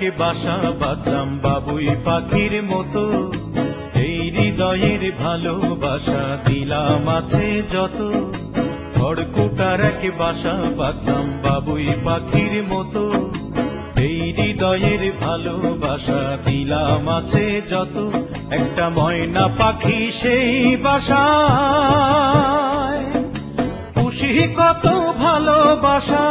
রেখে বাসা বাঁধলাম বাবুই পাখির মতো, এই হৃদয়ের ভালোবাসা দিলাম আছে যত। খড়কুটা রেখে বাসা বাঁধলাম বাবুই পাখির মতো, এই হৃদয়ের ভালোবাসা দিলাম আছে যত। একটা ময়না পাখি সেই বাসায়, খুশি কত ভালোবাসা,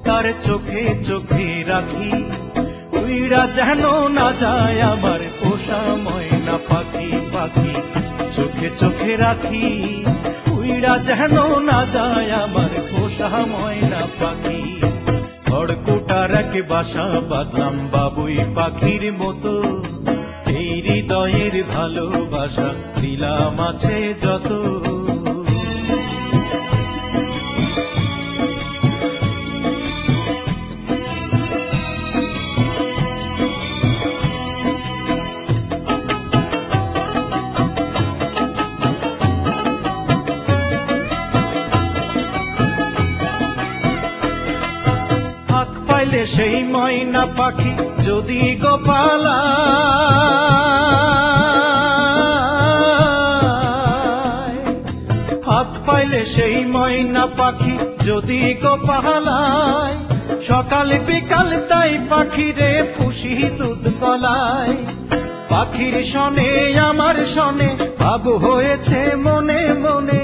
তার চোখে চোখে রাখি, উইরা যেন না যায় আমার পোষা ময়না পাখি। পাখি চোখে চোখে রাখি, উইরা যেন না যায় আমার পোষা ময়না পাখি। খড়কুটা রেখে বাসা বাঁধলাম বাবুই পাখির মতো, এই হৃদয়ের ভালোবাসা দিলাম আছে যত। সেই ময়না পাখি যদি গোপালা, হাত পাইলে সেই ময়না পাখি যদি গোপালায়, সকাল বিকাল তাই পাখিরে পুষি দুধ গলায়। পাখির শনে আমার শনে ভাব হয়েছে মনে মনে,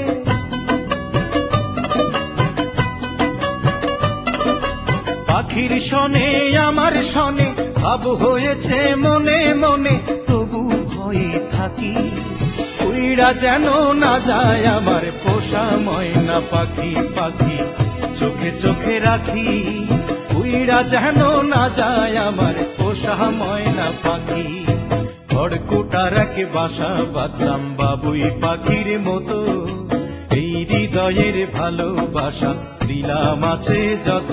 পাখির শনে আমার শনে ভাব হয়েছে মনে মনে। তবু ভয়ে থাকি, উইরা যেন না যায় আমার পোষা ময়না পাখি। পাখি চোখে চোখে রাখি, উইরা যেন না যায় আমার পোষা ময়না পাখি। খড়কুটা রেখে বাসা বাঁধলাম বাবুই পাখির মতো, এই হৃদয়ের ভালোবাসা দিলাম আছে যত।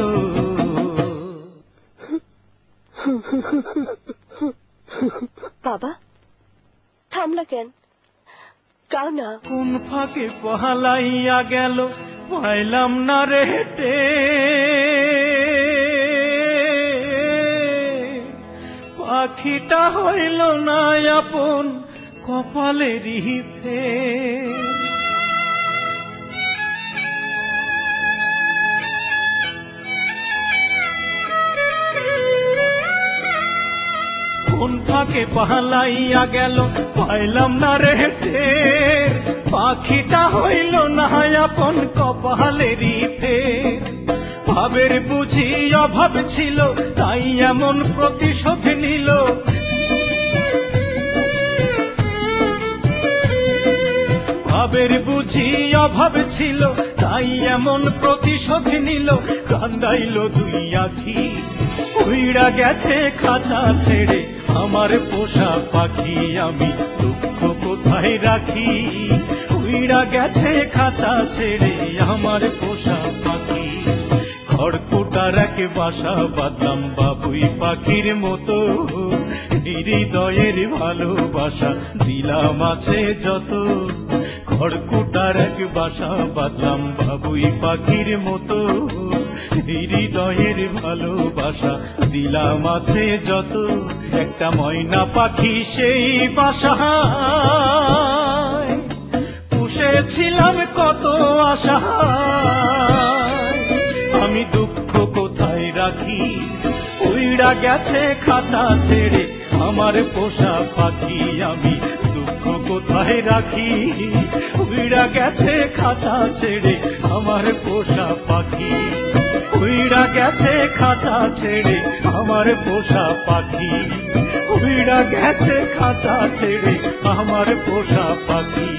বাবা থামলা কেন, গাও না। কোন ফাঁকে পহালাইয়া গেল পাইলাম না রে হেঁটে, পাখিটা হইল না আপন কপালেরই ফের। কোন ফাঁকে পালাইয়া গেল পাইলাম না রে টের, পাখিটা হইল না আপন কপালেরই ফের। ভাবের বুঝি অভাব ছিল তাই এমন প্রতিশোধ নিল, ভাবের বুঝি অভাব ছিল তাই এমন প্রতিশোধ নিল। কান্দাইল দুই আখি, উইরা গেছে খাঁচা ছেড়ে আমার পোষা পাখি। আমি দুঃখ কোথায় রাখি, উইরা গেছে খাঁচা ছেড়ে আমার পোষা পাখি। খড়কুটা রেখে বাসা বাঁধলাম বাবুই পাখির মতো, হৃদয়ের ভালোবাসা দিলাম আছে যত। খড়কুটা রেখে বাসা বাঁধলাম বাবুই পাখির মতো, হৃদয়ের ভালোবাসা দিলাম আছে যত। একটা ময়না পাখি সেই বাসায়, পুষেছিলাম কত আশা, আমি দুঃখ কোথায় রাখি, উইরা গেছে খাঁচা ছেড়ে আমার পোষা পাখি। আমি দুঃখ কোথায় রাখি, উইরা গেছে খাঁচা ছেড়ে আমার পোষা পাখি। উইরা গেছে খাঁচা ছেড়ে আমার পোষা পাখি, উইরা গেছে খাঁচা ছেড়ে আমার পোষা পাখি।